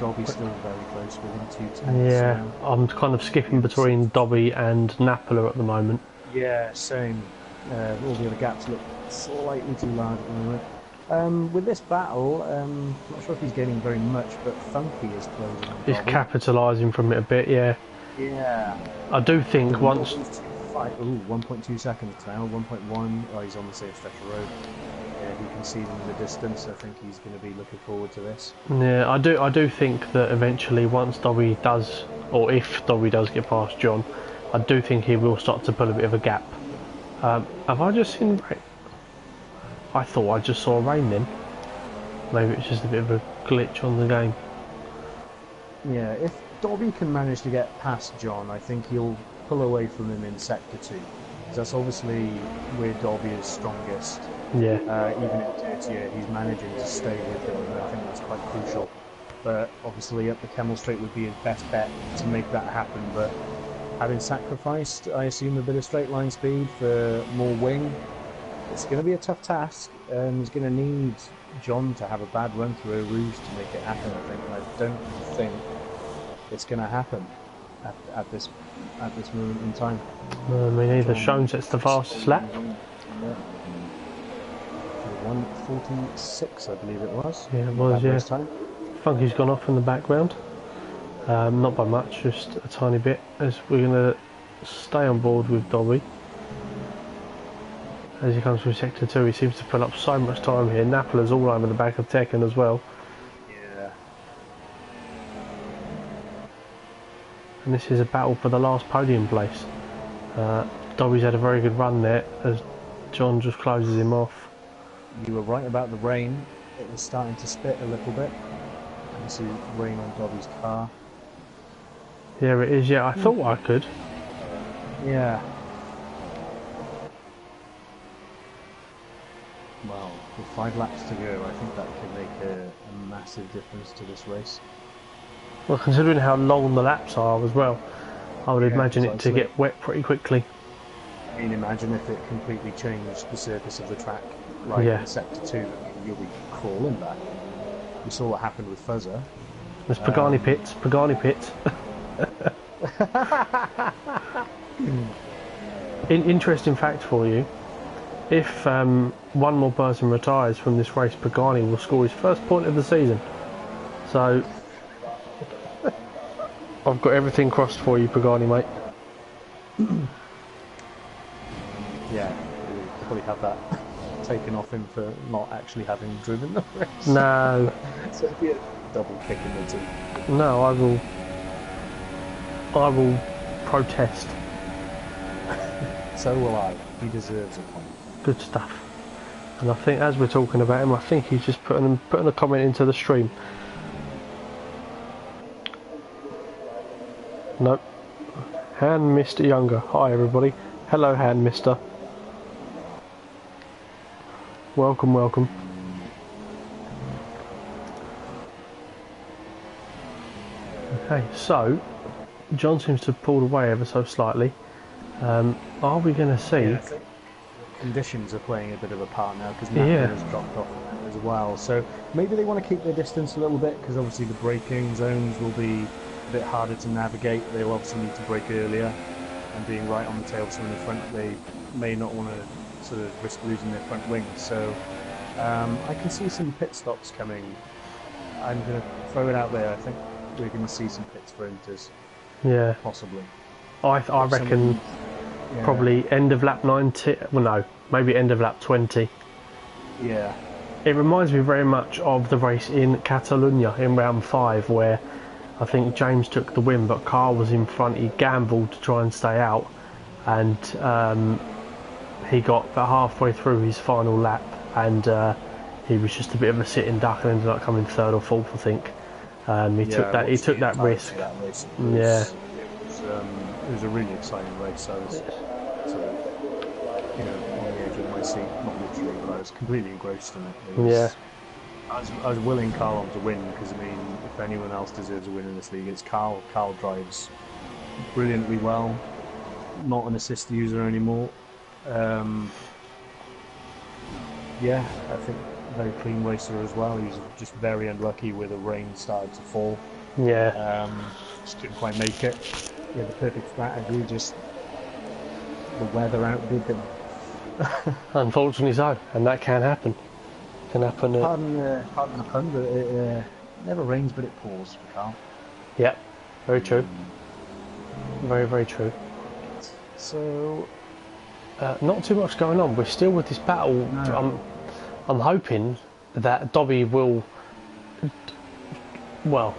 Dobby's still very close, within 2 tenths. Yeah, now. I'm kind of skipping between Dobby and Napola at the moment. Yeah, same. All the other gaps look slightly too large at the moment. With this battle, I'm not sure if he's getting very much, but Funky is closing. He's capitalising from it a bit, yeah. Yeah. I do think once... 1.2 seconds now, 1.1. Oh, he's on the same stretch of road. Yeah, he can see them in the distance. I think he's going to be looking forward to this. Yeah, I do think that eventually, once Dobby does, or if Dobby does get past John, I do think he will start to pull a bit of a gap. Have I just seen rain? I thought I just saw rain then. Maybe it's just a bit of a glitch on the game. Yeah, if Dobby can manage to get past John, I think he'll pull away from him in Sector 2. Because that's obviously where Dobby is strongest. Yeah. Even in Dirtier, he's managing to stay with him, and I think that's quite crucial. But obviously up the Camel Straight would be his best bet to make that happen. But having sacrificed, I assume, a bit of straight line speed for more wing, it's going to be a tough task, and he's going to need John to have a bad run through a ruse to make it happen, I think. And I don't think it's going to happen at this moment in time. Me neither. Shones it's the fastest lap. Yeah. 1:46, I believe it was. Yeah, it was, yeah. Time. Funky's gone off in the background. Not by much, just a tiny bit, as we're going to stay on board with Dobby. As he comes through Sector 2, he seems to fill up so much time here. Napola's all over the back of Tekken as well. Yeah. And this is a battle for the last podium place. Dobby's had a very good run there, as John just closes him off. You were right about the rain. It was starting to spit a little bit. You can see rain on Dobby's car. Yeah, it is, yeah. I thought I could. Yeah. Well, with 5 laps to go, I think that could make a massive difference to this race. Well, considering how long the laps are as well, I would imagine it to precisely. get wet pretty quickly. I mean, imagine if it completely changed the surface of the track, like in Sector 2, I mean, you'll be crawling back. We saw what happened with Fuzzer. There's Pagani pits, Pagani pits. Interesting fact for you, if one more person retires from this race, Pagani will score his first point of the season. So, I've got everything crossed for you, Pagani, mate. Yeah, we'll probably have that taken off him for not actually having driven the race. No. So it'd be a double kick in the teeth. No, I will protest. So will I. He deserves a point. Good stuff. And I think as we're talking about him, I think he's just putting a comment into the stream. Nope. Hand Mr. Younger. Hi everybody. Hello Hand Mister. Welcome, welcome. Okay, so John seems to have pulled away ever so slightly. Are we going to see? Yeah, I think conditions are playing a bit of a part now because Napa has dropped off as well. So maybe they want to keep their distance a little bit because obviously the braking zones will be a bit harder to navigate. They'll obviously need to brake earlier, and being right on the tail of someone in front, they may not want to sort of risk losing their front wing. So I can see some pit stops coming. I'm going to throw it out there. I think we're going to see some pits for Inters. Yeah. Possibly. I reckon probably end of lap 90. Well, no, maybe end of lap 20. Yeah. It reminds me very much of the race in Catalonia in round 5, where I think James took the win, but Carl was in front. He gambled to try and stay out, and he got about halfway through his final lap, and he was just a bit of a sitting duck and ended up coming 3rd or 4th, I think. He took that risk. It was a really exciting race. I was sort of, on the edge of my seat, not literally, but I was completely engrossed in it. I was willing Carl on to win because, I mean, if anyone else deserves a win in this league, it's Carl. Carl drives brilliantly well, not an assist user anymore. Yeah, I think very clean racer as well. He was just very unlucky where the rain started to fall. Yeah. Just couldn't quite make it. He had the perfect strategy, just the weather outdid him. Unfortunately so, and that can happen. Can happen. Pardon the pun, but it never rains, but it pours for Carl. Yep, very true. Very, very true. So, not too much going on. We're still with this battle. No. I'm hoping that Dobby will, well,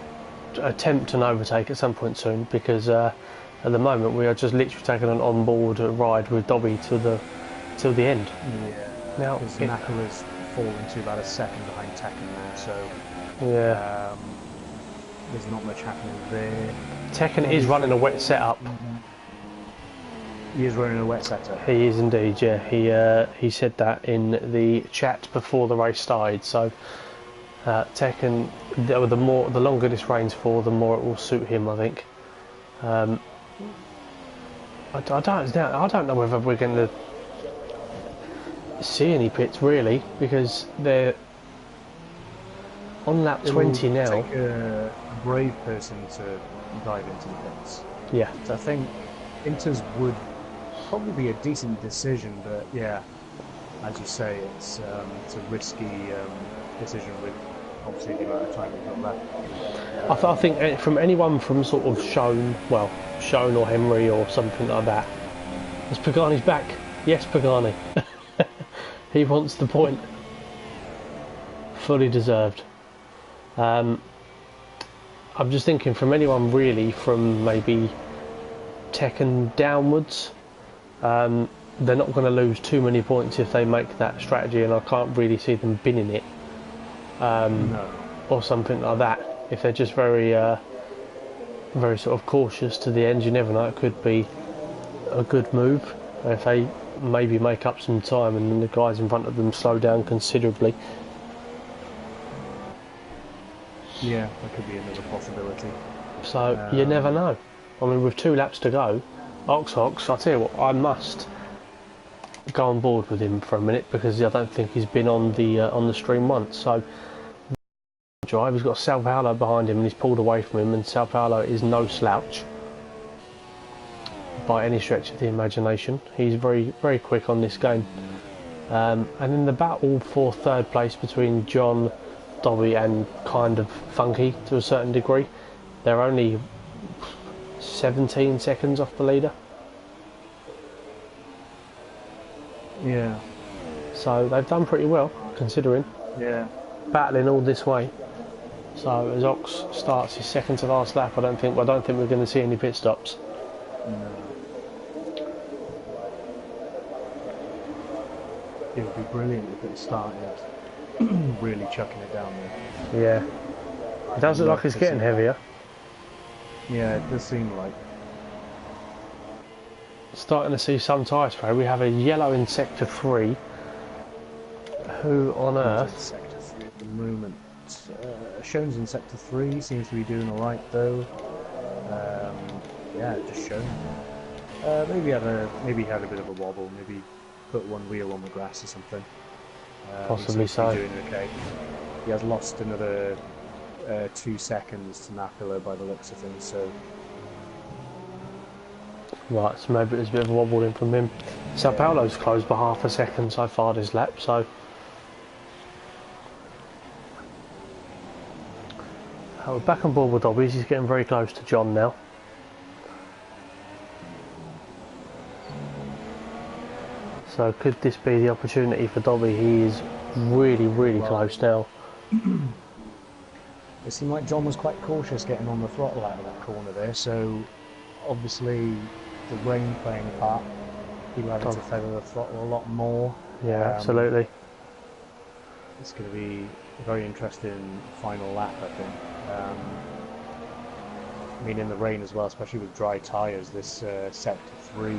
attempt an overtake at some point soon, because at the moment we are just literally taking an on-board ride with Dobby till the end. Yeah. Now, Because Nakala's fallen to about a second behind Tekken now, so yeah, there's not much happening there. Tekken is running a wet setup. He is running a wet setup. He is indeed, yeah. He said that in the chat before the race started. So Tekken, the longer this rains for, the more it will suit him, I think. I don't know whether we're going to see any pits really, because they're on lap 20 now. Take a brave person to dive into the pits. Yeah. So I think Inters would probably be a decent decision, but yeah, as you say, it's a risky decision with obviously the amount of time we've got left. I think from anyone from sort of Schoen or Henry or something like that. Is Pagani's back? Yes, Pagani. He wants the point. Fully deserved. I'm just thinking from anyone really from maybe Tekken downwards, they're not going to lose too many points if they make that strategy, and I can't really see them binning it. No. Or something like that. If they're just very sort of cautious to the end, you never know, it could be a good move if they maybe make up some time and then the guys in front of them slow down considerably. Yeah, that could be another possibility. So you never know. I mean, with 2 laps to go, Ox, I tell you what, I must go on board with him for a minute, because I don't think he's been on the stream once. So drive, he's got Sao Paulo behind him and he's pulled away from him, and Sao Paulo is no slouch by any stretch of the imagination. He's very, very quick on this game. And in the battle for 3rd place between John, Dobby and kind of Funky to a certain degree, they're only 17 seconds off the leader. Yeah. So they've done pretty well, considering. Yeah. Battling all this way. So as Ox starts his second to last lap, I don't think we're going to see any pit stops. No. It would be brilliant if it started really chucking it down there. Yeah. It does look like it's getting heavier. Yeah, it does seem like. Starting to see some tyre spray. We have a yellow in sector 3. Who on earth? Sector 3 at the moment. Shown's in sector 3, seems to be doing alright though. Yeah, just shown. Maybe had a bit of a wobble, maybe put one wheel on the grass or something. Possibly so. Doing okay. He has lost another 2 seconds to Nakala by the looks of things, so. Right, so maybe it was a bit of a wobble in from him. Sao Paulo's closed by half a second so far this lap, so. We're back on board with Dobbies. He's getting very close to John now. So could this be the opportunity for Dobby? He is really, really close now. It seemed like John was quite cautious getting on the throttle out of that corner there, so obviously the rain playing a part, he will have to feather the throttle a lot more. Yeah, absolutely. It's going to be a very interesting final lap, I think. I mean, in the rain as well, especially with dry tyres, this sector 3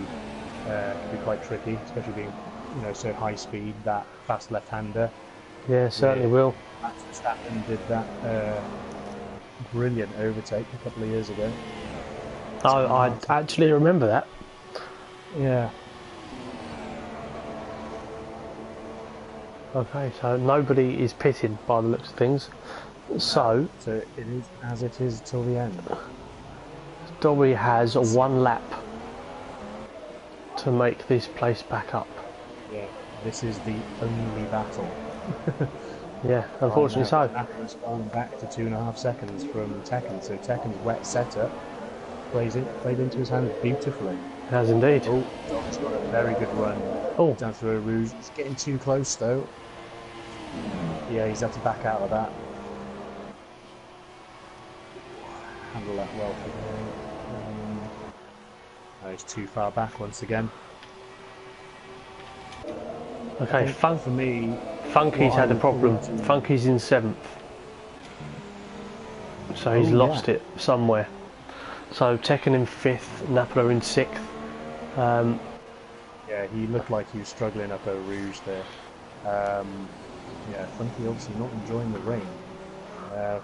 could be quite tricky, especially being, so high speed, that fast left-hander. Yeah, certainly will. Max Verstappen did that brilliant overtake a couple of years ago. Oh, I actually remember that. Yeah. Okay, so nobody is pitting by the looks of things. So it is as it is till the end. Dobby has 1 lap to make this place back up. Yeah, this is the only battle. Yeah, unfortunately so. Apple's fallen back to 2.5 seconds from Tekken, so Tekken's wet setup played into his hands beautifully. It has indeed. Oh, Dobby's got a very good run down through a rouge. It's getting too close though. Yeah, he's had to back out of that. Handle that well for him. He's too far back once again. Okay, For me, Funky's had a problem. Funky's in 7th. So he's lost it somewhere. So Tekken in 5th, Napolo in 6th. Yeah, he looked like he was struggling up Eau Rouge there. Yeah, Funky obviously not enjoying the rain.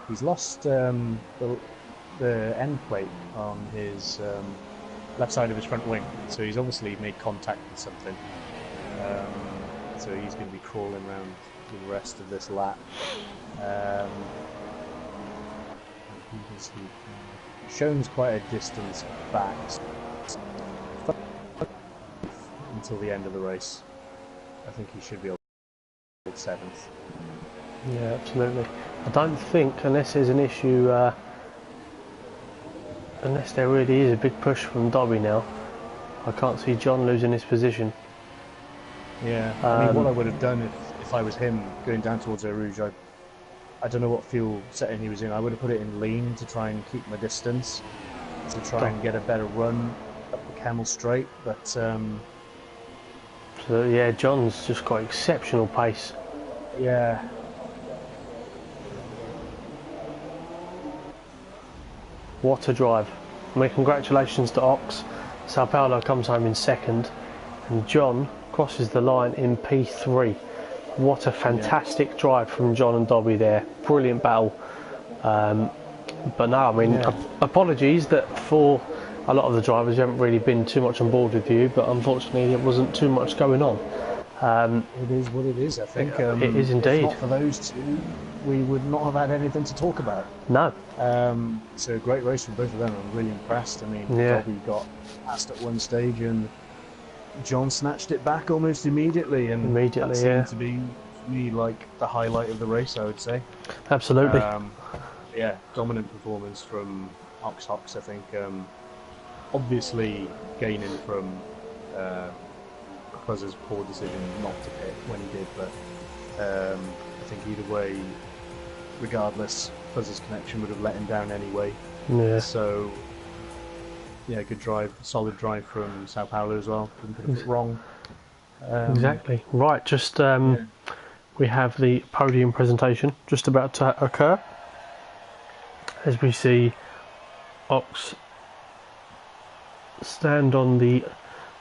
He's lost the end plate on his left side of his front wing, so he's obviously made contact with something. So he's going to be crawling around the rest of this lap. Shown's quite a distance back until the end of the race. I think he should be able to 7th. Yeah, absolutely. I don't think, unless there's an issue, unless there really is a big push from Dobby now, I can't see John losing his position. Yeah, I mean, what I would have done if I was him going down towards Eau Rouge, I don't know what fuel setting he was in. I would have put it in lean to try and keep my distance, to try and get a better run up the Camel Straight. But so yeah, John's just got exceptional pace. Yeah. What a drive! I mean, congratulations to Ox. Sao Paulo comes home in 2nd, and John crosses the line in P3. What a fantastic drive from John and Dobby there. Brilliant battle. But no, I mean, apologies that for a lot of the drivers, you haven't really been too much on board with you, but unfortunately there wasn't too much going on. It is what it is, I think. It is indeed. If not for those two, we would not have had anything to talk about. No. So great race from both of them. I'm really impressed. I mean, Dobby got passed at one stage and John snatched it back almost immediately, and that seemed to be, for me, like the highlight of the race, I would say. Absolutely. Yeah, dominant performance from Ox, I think. Obviously gaining from Fuzz's poor decision not to pit when he did, but I think either way, regardless, Fuzz's connection would have let him down anyway. Yeah. So yeah, good drive, solid drive from Sao Paulo as well. Didn't put it wrong. Exactly. Right, just we have the podium presentation just about to occur. As we see Ox stand on the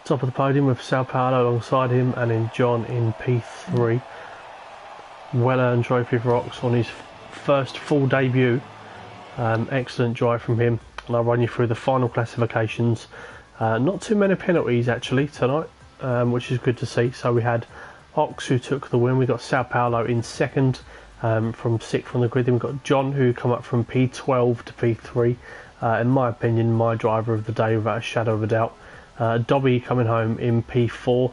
top of the podium with Sao Paulo alongside him, and then John in P3. Well-earned trophy for Ox on his first full debut. Excellent drive from him. And I'll run you through the final classifications. Not too many penalties actually tonight, which is good to see. So we had Ox who took the win. We got Sao Paulo in 2nd from 6th on the grid. Then we got John who come up from P12 to P3. In my opinion, my driver of the day without a shadow of a doubt. Dobby coming home in P4,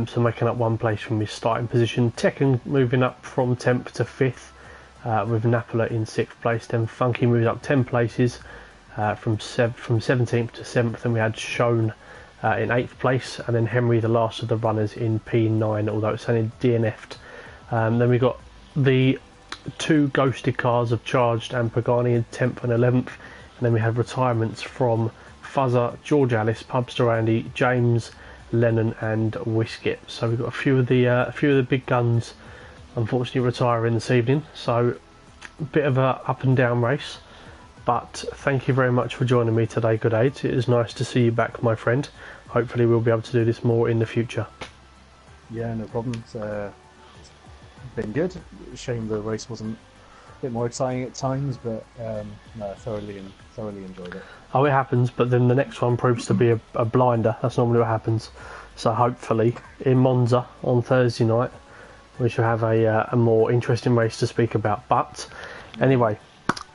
so making up 1 place from his starting position. Tekken moving up from 10th to 5th. With Napola in 6th place. Then Funky moves up 10 places from 17th to 7th, and we had Shown in 8th place, and then Henry, the last of the runners, in P9, although it's only DNF'd. Then we got the 2 ghosted cars of Charged and Pagani in 10th and 11th, and then we had retirements from Fuzzer, George Alice, Pubster Andy, James, Lennon and Whisket. So we've got a few of the big guns unfortunately retiring this evening, so a bit of a up and down race, but thank you very much for joining me today, Good Aids. It is nice to see you back, my friend. Hopefully we'll be able to do this more in the future. Yeah, no problem. It's been good. Shame the race wasn't a bit more exciting at times, but no, thoroughly enjoyed it. Oh, it happens, but then the next one proves to be a blinder. That's normally what happens. So hopefully in Monza on Thursday night we shall have a more interesting race to speak about. But anyway,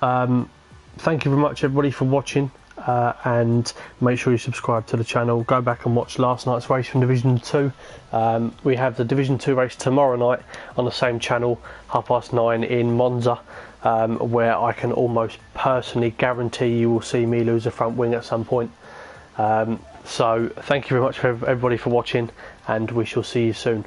thank you very much everybody for watching, and make sure you subscribe to the channel. Go back and watch last night's race from Division 2. We have the Division 2 race tomorrow night on the same channel, 9:30 in Monza, where I can almost personally guarantee you will see me lose a front wing at some point. So thank you very much for everybody for watching, and we shall see you soon.